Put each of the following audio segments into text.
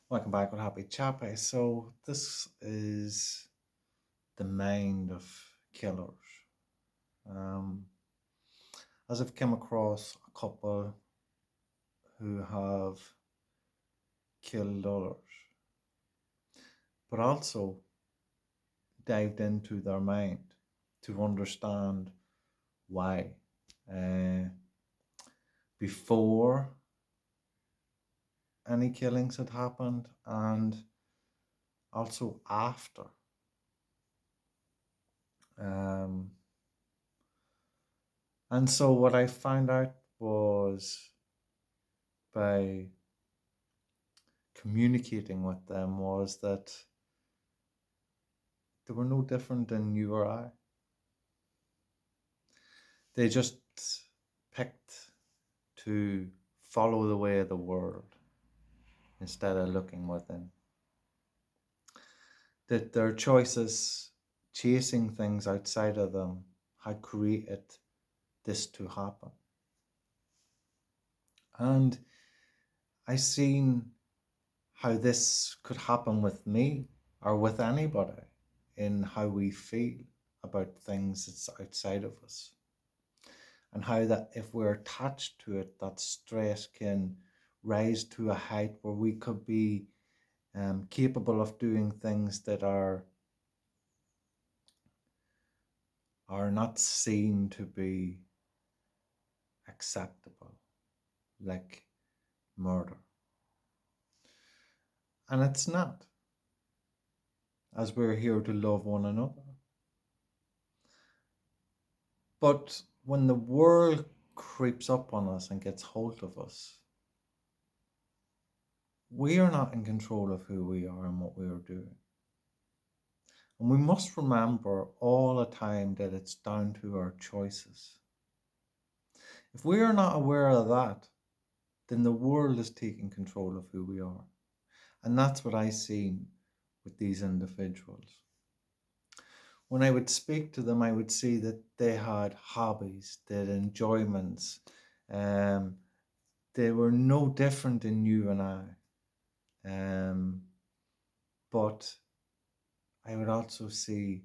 Welcome back with Happy Chappy. So this is the mind of killers. Um, as I've come across a couple who have killed others, but also dived into their mind to understand why. Uh, Before any killings had happened and also after. Um, and so what I found out was by communicating with them was that they were no different than you or I. They just picked to follow the way of the world instead of looking within. That their choices, chasing things outside of them, had created this to happen. And I seen how this could happen with me or with anybody in how we feel about things that's outside of us. And how that if we're attached to it, that stress can rise to a height where we could be capable of doing things that are not seen to be acceptable, like murder. And it's not, as we're here to love one another. But when the world creeps up on us and gets hold of us, we are not in control of who we are and what we are doing. And we must remember all the time that it's down to our choices. If we are not aware of that, then the world is taking control of who we are. And that's what I seen with these individuals. When I would speak to them, I would see that they had hobbies, they had enjoyments. Um, they were no different than you and I. But I would also see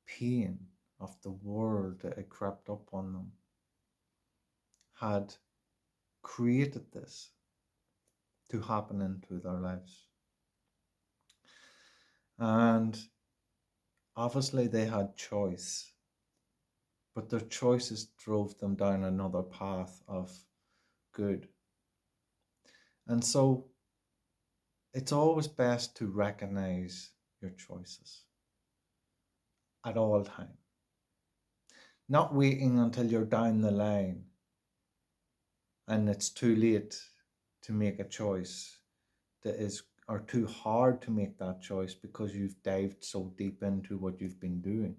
pain of the world that had crept up on them had created this to happen into their lives. And obviously they had choice, but their choices drove them down another path of good. And so it's always best to recognize your choices at all time. Not waiting until you're down the line and it's too late to make a choice that is, or too hard to make that choice because you've dived so deep into what you've been doing.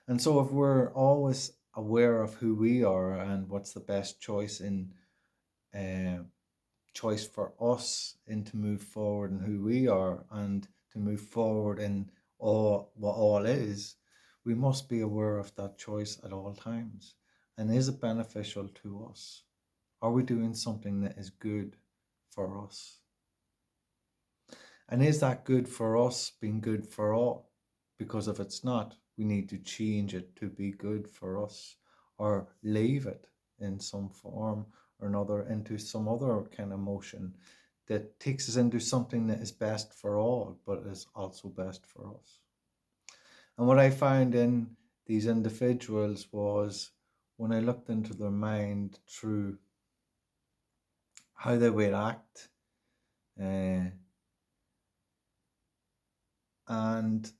And so if we're always aware of who we are and what's the best uh, choice for us in to move forward and who we are and to move forward in all what all is, we must be aware of that choice at all times. And is it beneficial to us? Are we doing something that is good for us? And is that good for us being good for all? Because if it's not, we need to change it to be good for us or leave it in some form or another into some other kind of motion that takes us into something that is best for all, but is also best for us. And what I found in these individuals was when I looked into their mind through how they would act, uh, and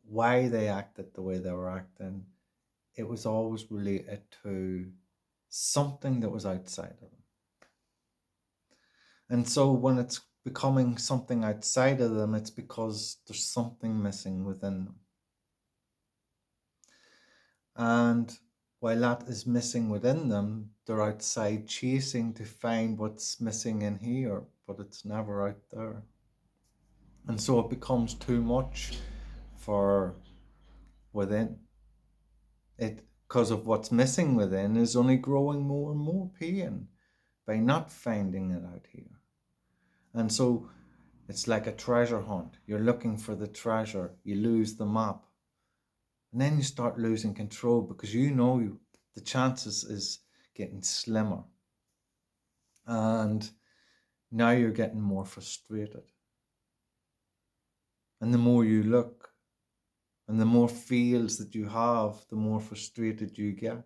why they acted the way they were acting, it was always related to something that was outside of them. And so when it's becoming something outside of them, it's because there's something missing within them. And while that is missing within them, they're outside chasing to find what's missing in here, but it's never out there. And so it becomes too much for within. It, because of what's missing within, is only growing more and more pain by not finding it out here. And so it's like a treasure hunt. You're looking for the treasure, you lose the map, and then you start losing control because the chances is getting slimmer. And now you're getting more frustrated. And the more you look and the more fields that you have, the more frustrated you get.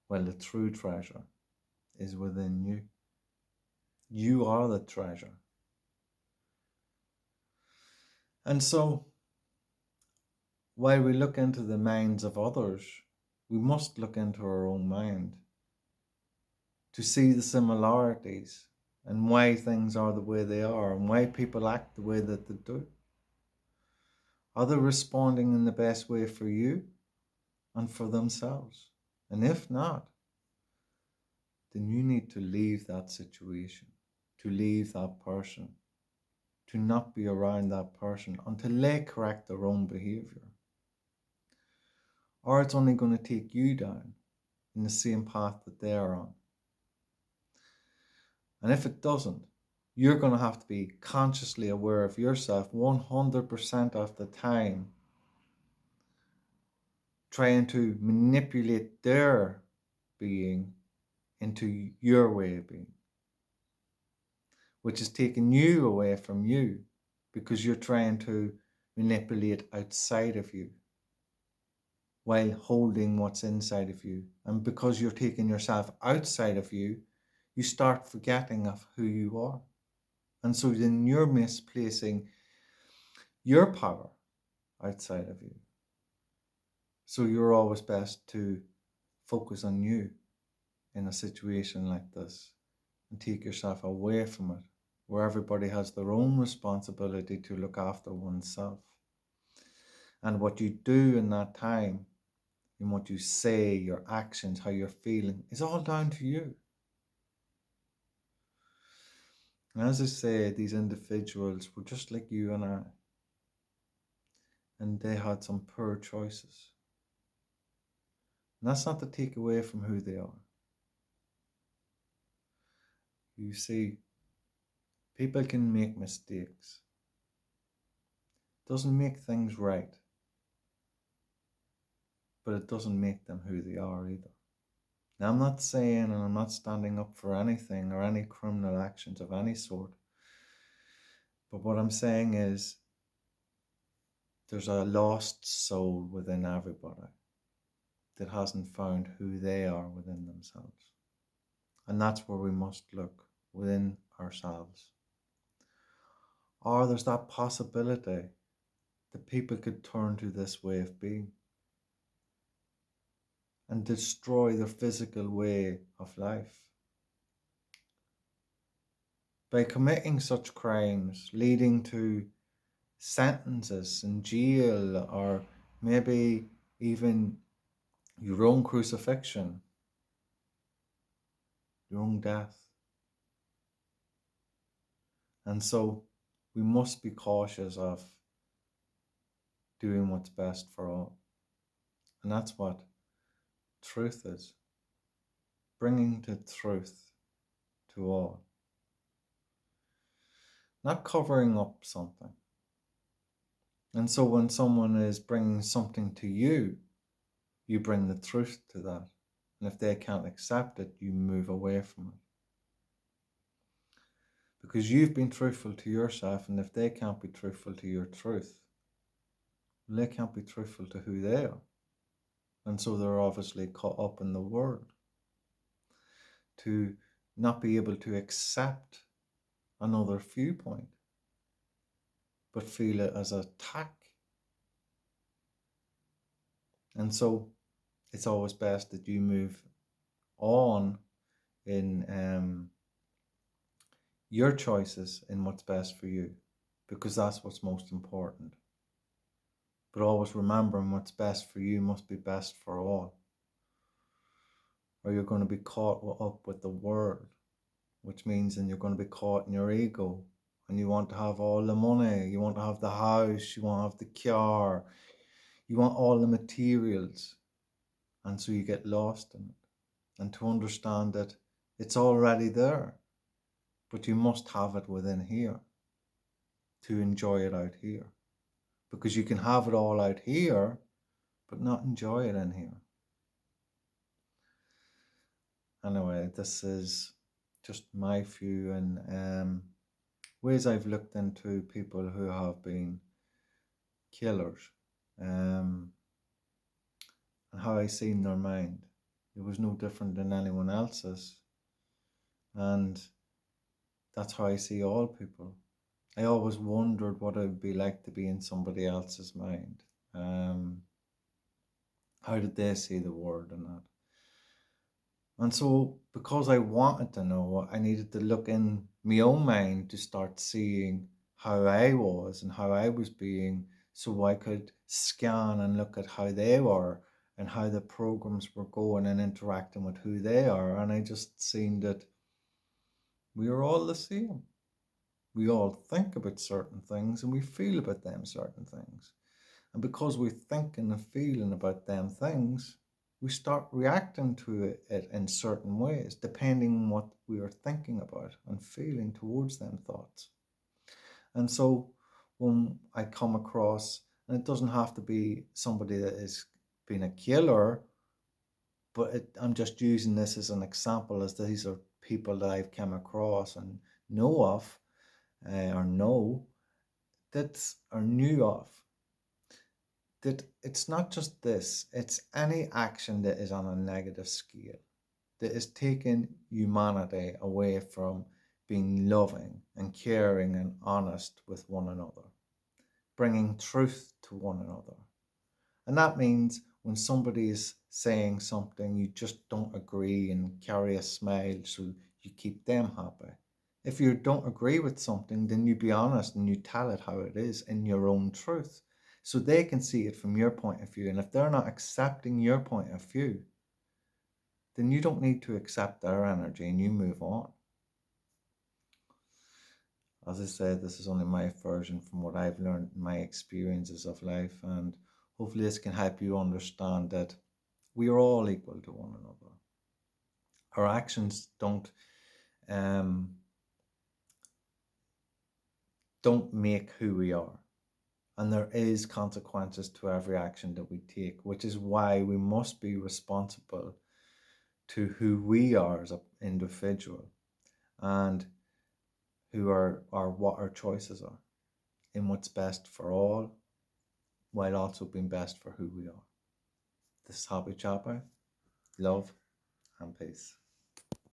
Well, the true treasure is within you. You are the treasure. And so, while we look into the minds of others, we must look into our own mind to see the similarities and why things are the way they are and why people act the way that they do. Are they responding in the best way for you and for themselves? And if not, then you need to leave that situation, to leave that person, to not be around that person until they correct their own behavior. Or it's only going to take you down in the same path that they are on. And if it doesn't, you're going to have to be consciously aware of yourself 100% of the time, trying to manipulate their being into your way of being, which is taking you away from you because you're trying to manipulate outside of you while holding what's inside of you. And because you're taking yourself outside of you, you start forgetting of who you are. And so then you're misplacing your power outside of you. So you're always best to focus on you in a situation like this and take yourself away from it, where everybody has their own responsibility to look after oneself. And what you do in that time, and what you say, your actions, how you're feeling, is all down to you. And as I say, these individuals were just like you and I. And they had some poor choices. And that's not to take away from who they are. You see, people can make mistakes. It doesn't make things right. But it doesn't make them who they are either. Now, I'm not saying, and I'm not standing up for anything or any criminal actions of any sort. But what I'm saying is, there's a lost soul within everybody that hasn't found who they are within themselves. And that's where we must look, within ourselves. Or there's that possibility that people could turn to this way of being and destroy their physical way of life. By committing such crimes, leading to sentences in jail, or maybe even your own crucifixion, your own death. And so we must be cautious of doing what's best for all. And that's what truth is. Bringing the truth to all. Not covering up something. And so when someone is bringing something to you, you bring the truth to that. And if they can't accept it, you move away from it. Because you've been truthful to yourself, and if they can't be truthful to your truth, they can't be truthful to who they are. And so they're obviously caught up in the world. To not be able to accept another viewpoint, but feel it as an attack. And so it's always best that you move on in your choices in what's best for you, because that's what's most important. But always remembering what's best for you must be best for all. Or you're going to be caught up with the world, which means then you're going to be caught in your ego, and you want to have all the money, you want to have the house, you want to have the car, you want all the materials, and so you get lost in it. And to understand that it's already there. but you must have it within here to enjoy it out here. Because you can have it all out here, but not enjoy it in here. Anyway, this is just my view and ways I've looked into people who have been killers, and how I seen their mind. It was no different than anyone else's, and that's how I see all people. I always wondered what it would be like to be in somebody else's mind. How did they see the world and that? And so, because I wanted to know, I needed to look in my own mind to start seeing how I was and how I was being, so I could scan and look at how they were and how the programs were going and interacting with who they are. And I just seen that we are all the same. We all think about certain things and we feel about them certain things. And because we're thinking and feeling about them things, we start reacting to it in certain ways, depending on what we are thinking about and feeling towards them thoughts. And so when I come across, and it doesn't have to be somebody that is being a killer, but I'm just using this as an example, as these are people that I've come across and know of, or know, that are knew of, that it's not just this, it's any action that is on a negative scale, that is taking humanity away from being loving and caring and honest with one another, bringing truth to one another. And that means when somebody is saying something, you just don't agree and carry a smile so you keep them happy. If you don't agree with something, then you be honest and you tell it how it is in your own truth, so they can see it from your point of view. And if they're not accepting your point of view, then you don't need to accept their energy and you move on. As I said, this is only my version from what I've learned in my experiences of life, and hopefully this can help you understand that we are all equal to one another. Our actions um, don't make who we are. And there is consequences to every action that we take, which is why we must be responsible to who we are as an individual and who are what our choices are in what's best for all, while also being best for who we are. This is Happy Chopper. Love and peace.